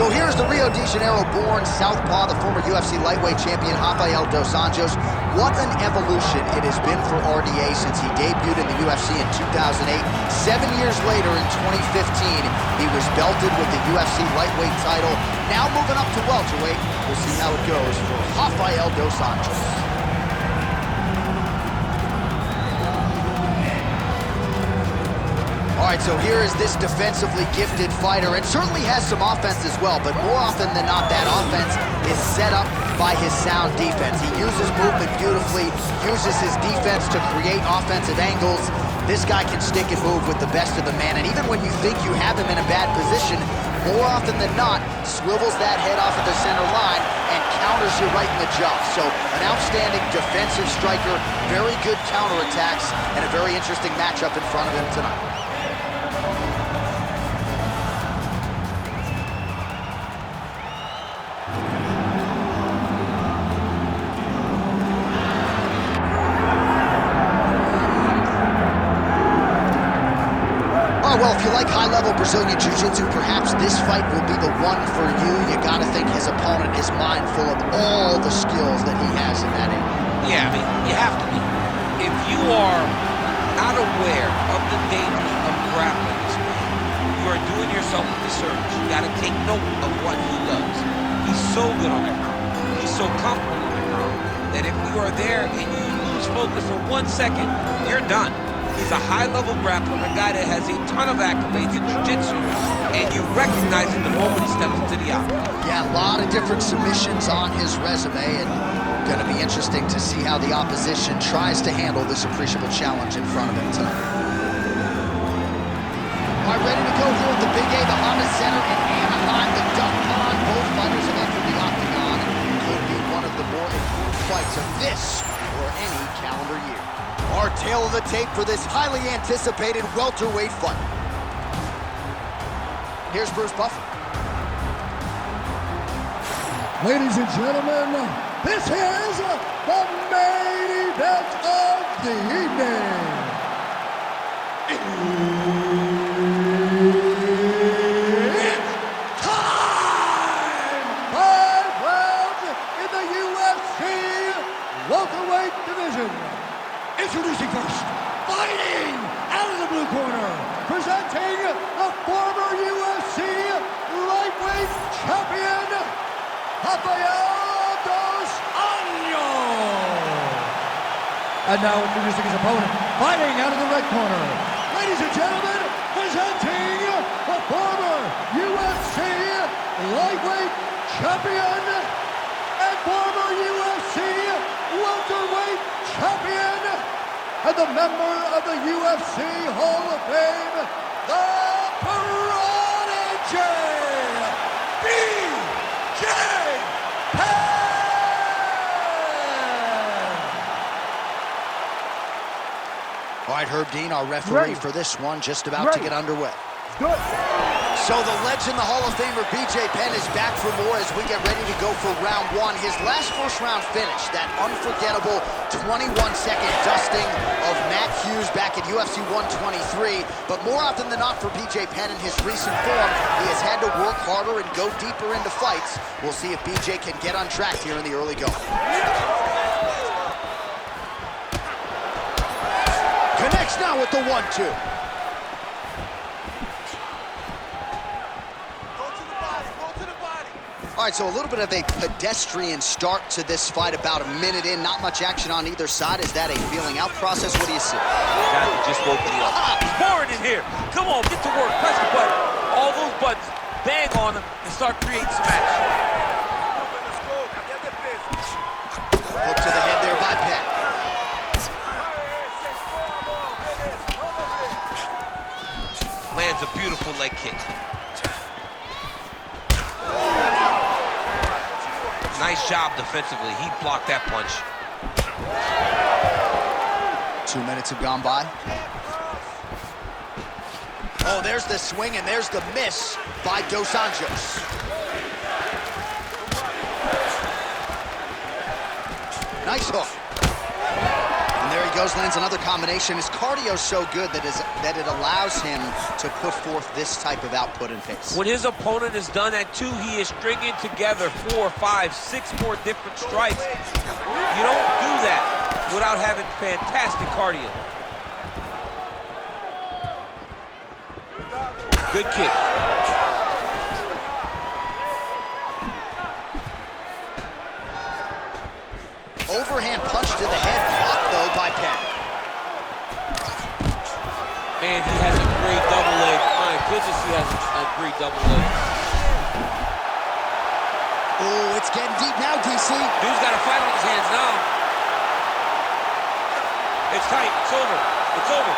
So here's the Rio de Janeiro-born southpaw, the former UFC lightweight champion, Rafael dos Anjos. What an evolution it has been for RDA since he debuted in the UFC in 2008. 7 years later, in 2015, he was belted with the UFC lightweight title. Now moving up to welterweight, we'll see how it goes for Rafael dos Anjos. All right, so here is this defensively gifted fighter, and certainly has some offense as well, but more often than not, that offense is set up by his sound defense. He uses movement beautifully, uses his defense to create offensive angles. This guy can stick and move with the best of the man, and even when you think you have him in a bad position, more often than not, swivels that head off of the center line and counters you right in the jaw. So an outstanding defensive striker, very good counterattacks, and a very interesting matchup in front of him tonight. Well, if you like high-level Brazilian Jiu-Jitsu, perhaps this fight will be the one for you. You gotta think his opponent is mindful of all the skills that he has in that area. Yeah, I mean, you have to be. If you are not aware of the dangers of grappling this man, you are doing yourself a disservice. You gotta take note of what he does. He's so good on the ground. He's so comfortable on the ground that if you are there and you lose focus for 1 second, you're done. He's a high-level grappler, a guy that has a ton of accolades in jiu-jitsu, and you recognize it the moment he steps into the octagon. Yeah, a lot of different submissions on his resume, and going to be interesting to see how the opposition tries to handle this appreciable challenge in front of him tonight. All right, ready to go here at the Big A, the Honda Center in Anaheim, the Duck Pond. Both fighters have entered the octagon, and could be one of the more important fights of this or any calendar year. Our tail of the tape for this highly anticipated welterweight fight. Here's Bruce Buffer. Ladies and gentlemen, this is the main event of the evening. It's time! 5 rounds in the UFC welterweight division. Introducing first, fighting out of the blue corner, presenting the former UFC lightweight champion, Rafael dos Anjos. And now introducing his opponent, fighting out of the red corner. Ladies and gentlemen, presenting the former UFC lightweight champion and former UFC welterweight champion, and the member of the UFC Hall of Fame, the Prodigy, BJ Penn! All right, Herb Dean, our referee for this one, just about to get underway. Good. So the legend, the Hall of Famer BJ Penn is back for more as we get ready to go for round one. His last first-round finish, that unforgettable 21-second dusting of Matt Hughes back at UFC 123. But more often than not for BJ Penn in his recent form, he has had to work harder and go deeper into fights. We'll see if BJ can get on track here in the early going. Connects now with the 1-2. All right, so a little bit of a pedestrian start to this fight, about a minute in. Not much action on either side. Is that a feeling out process? What do you see? Guy just woke me up. He's boring in here. Come on, get to work. Press the button. All those buttons. Bang on them and start creating some action. Hook to the head there by Penn. Lands a beautiful leg kick. Nice job defensively. He blocked that punch. 2 minutes have gone by. Oh, there's the swing and there's the miss by Dos Anjos. Nice hook. And there he goes, lands another combination. His cardio is so good that it allows him to put forth this type of output and pace. When his opponent is done at 2, he is stringing together 4, 5, 6 more different strikes. You don't do that without having fantastic cardio. Good kick. Overhand punch to the head, blocked though by Penn. Man, he has a great double leg. My goodness, he has a great double leg. Oh, it's getting deep now, DC. Dude's got a fight on his hands now. It's tight. It's over. It's over.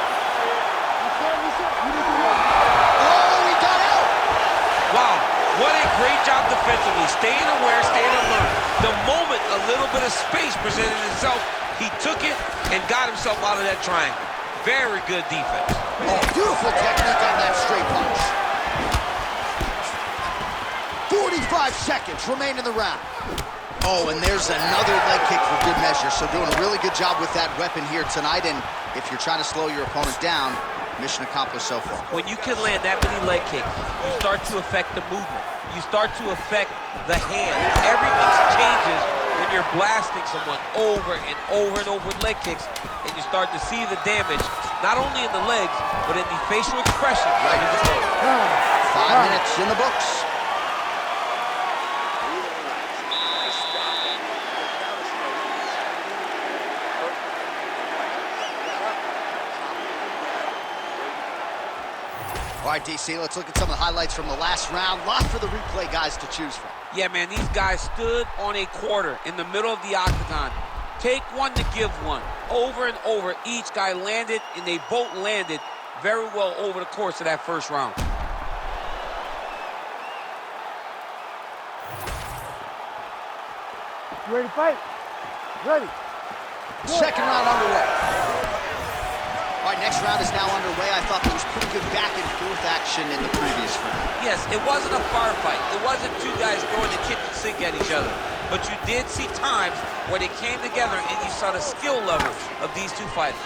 Oh, he got out. Wow, what a great job defensively. Staying aware, staying alert. The moment a little bit of space presented itself, he took it and got himself out of that triangle. Very good defense. Oh, beautiful technique on that straight punch. 45 seconds remain in the round. Oh, and there's another leg kick for good measure. So doing a really good job with that weapon here tonight. And if you're trying to slow your opponent down, mission accomplished so far. When you can land that many leg kicks, you start to affect the movement. You start to affect the hand. Everything changes when you're blasting someone over and over and over with leg kicks, and you start to see the damage, not only in the legs, but in the facial expression. Right in the face. 5 minutes in the books. All right, DC, let's look at some of the highlights from the last round. Lot for the replay guys to choose from. Yeah, man, these guys stood on a quarter in the middle of the octagon. Take one to give one. Over and over, each guy landed, and they both landed very well over the course of that first round. You ready to fight? Ready. Second round underway. All right, next round is now underway. I thought there was pretty good back and forth action in the previous round. Yes, it wasn't a firefight. It wasn't two guys throwing the kitchen sink at each other. But you did see times where they came together and you saw the skill level of these two fighters.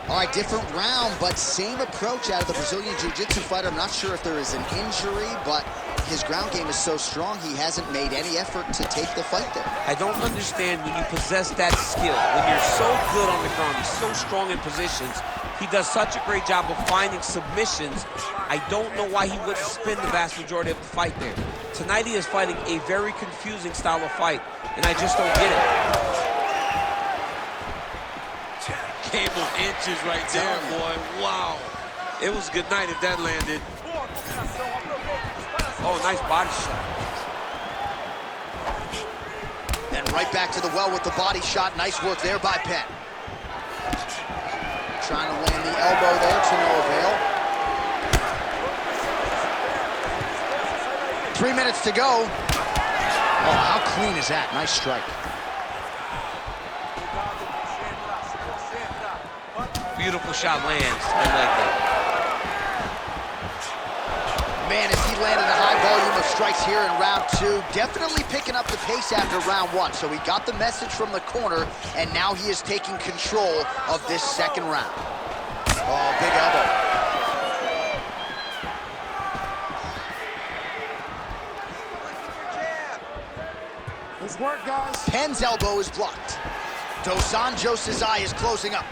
All right, different round, but same approach out of the Brazilian Jiu-Jitsu fighter. I'm not sure if there is an injury, but his ground game is so strong, he hasn't made any effort to take the fight there. I don't understand when you possess that skill, when you're so good on the ground, he's so strong in positions, he does such a great job of finding submissions. I don't know why he wouldn't spin the vast majority of the fight there. Tonight he is fighting a very confusing style of fight, and I just don't get it. Game of inches right there, boy. Wow. It was good night if that landed. Oh, nice body shot. And right back to the well with the body shot. Nice work there by Penn. Trying to land the elbow there to no avail. 3 minutes to go. Oh, how clean is that? Nice strike. Beautiful shot lands. I like that. Man, as he landed a high volume of strikes here in round 2, definitely picking up the pace after round 1. So he got the message from the corner, and now he is taking control of this second round. Oh, big elbow. Let's work, guys. Penn's elbow is blocked. Dos Anjos' eye is closing up.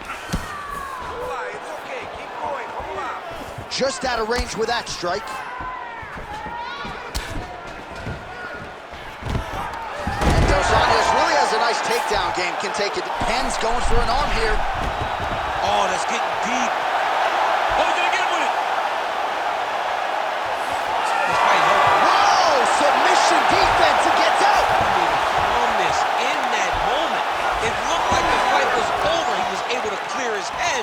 Just out of range with that strike. And Dos Anjos really has a nice takedown game. Can take it. Penn's going for an arm here. Oh, that's getting deep. Oh, he's gonna get him with it. This fight's over. Whoa! Submission defense. It gets out. I mean, calmness in that moment. It looked like the fight was over. He was able to clear his head,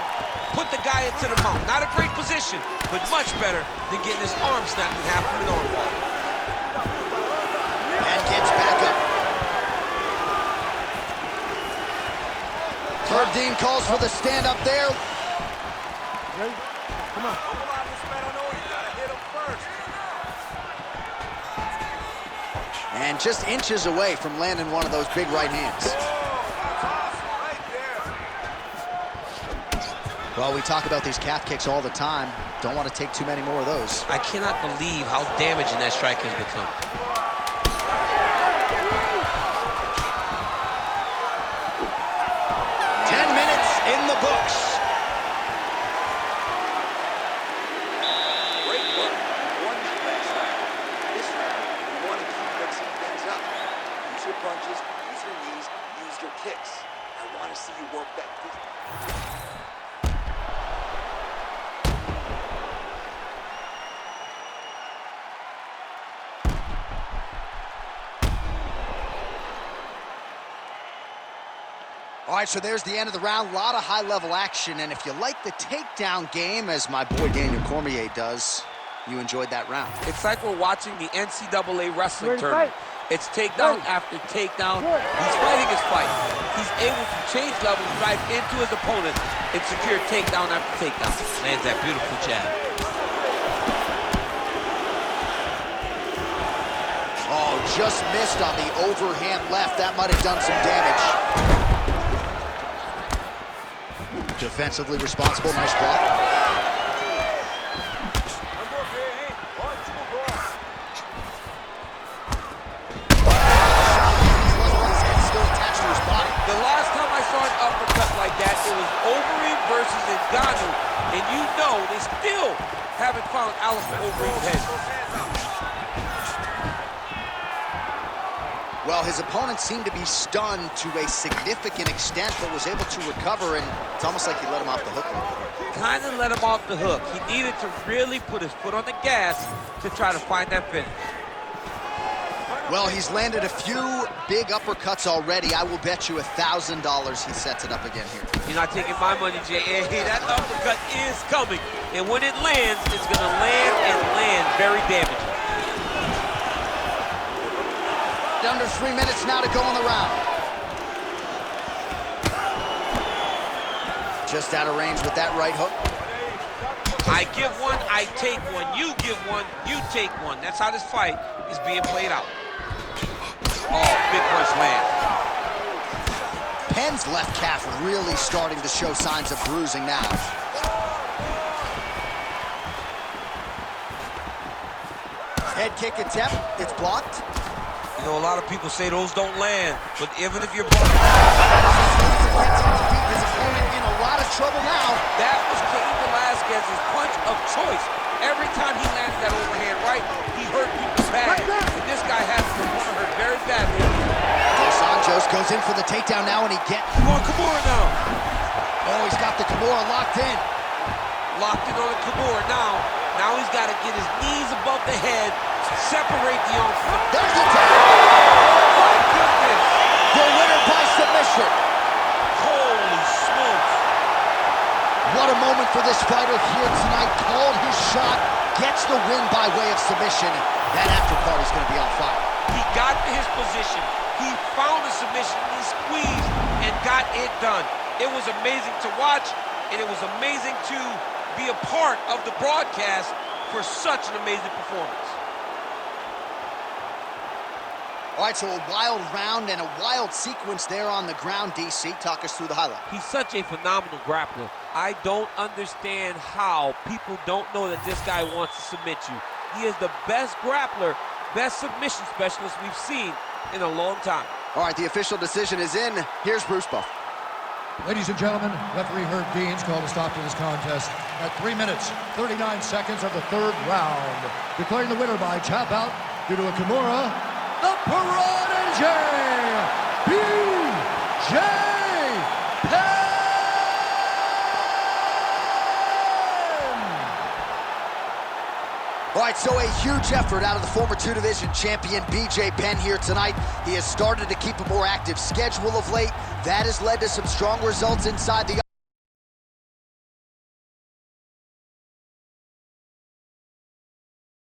put the guy into the mount. Not a great position, but much better than getting his arm snapped in half from an arm fall. And gets back up. Herb Dean calls for the stand up there. Ready? Come on. And just inches away from landing one of those big right hands. Well, we talk about these calf kicks all the time. Don't want to take too many more of those. I cannot believe how damaging that strike has become. In the books. Great work. Won that last round. This round, you want to keep mixing things up. Use your punches, use your knees, use your kicks. I want to see you work that. All right, so there's the end of the round. A lot of high-level action, and if you like the takedown game, as my boy Daniel Cormier does, you enjoyed that round. It's like we're watching the NCAA wrestling tournament. It's takedown after takedown. He's fighting his fight. He's able to change levels, drive into his opponent, and secure takedown after takedown. Lands that beautiful jab. Oh, just missed on the overhand left. That might have done some damage. Defensively responsible, nice block. Still attached to his body. The last time I saw an uppercut like that, it was Overeem versus Ngannou, and you know they still haven't found Alistair Overeem's head. Well, his opponent seemed to be stunned to a significant extent, but was able to recover, and it's almost like he let him off the hook a little bit. Kind of let him off the hook. He needed to really put his foot on the gas to try to find that finish. Well, he's landed a few big uppercuts already. I will bet you $1,000 he sets it up again here. You're not taking my money, Jay. Hey, that uppercut is coming, and when it lands, it's going to land and land very damaging. Under 3 minutes now to go in the round. Just out of range with that right hook. I give one, I take one. You give one, you take one. That's how this fight is being played out. Oh, big punch land. Penn's left calf really starting to show signs of bruising now. Head kick attempt, it's blocked. You know, a lot of people say those don't land, but even if you're blocked, his opponent in a lot of trouble now. That was Cain Velasquez's punch of choice. Every time he landed that overhand right, he hurt people bad. And this guy has to want to hurt very badly. Anjos goes in for the takedown now, and he gets... Come on, Kimura now. Oh, he's got the Kimura locked in. Locked in on the Kimura now. Now he's got to get his knees above the head, separate the arm from the... There's the takedown. My goodness. The winner by submission. Holy smokes. What a moment for this fighter here tonight. Called his shot, gets the win by way of submission. That after party's going to be on fire. He got to his position. He found a submission, he squeezed, and got it done. It was amazing to watch, and it was amazing to be a part of the broadcast for such an amazing performance. All right, so a wild round and a wild sequence there on the ground. DC, talk us through the highlight. He's such a phenomenal grappler. I don't understand how people don't know that this guy wants to submit you. He is the best grappler, best submission specialist we've seen in a long time. All right, the official decision is in. Here's Bruce Buff. Ladies and gentlemen, referee Herb Deans called a stop to this contest at 3 minutes, 39 seconds of the third round, declaring the winner by tap out due to a Kimura, the Prodigy, B.J. Penn! All right, so a huge effort out of the former two-division champion B.J. Penn here tonight. He has started to keep a more active schedule of late. That has led to some strong results inside the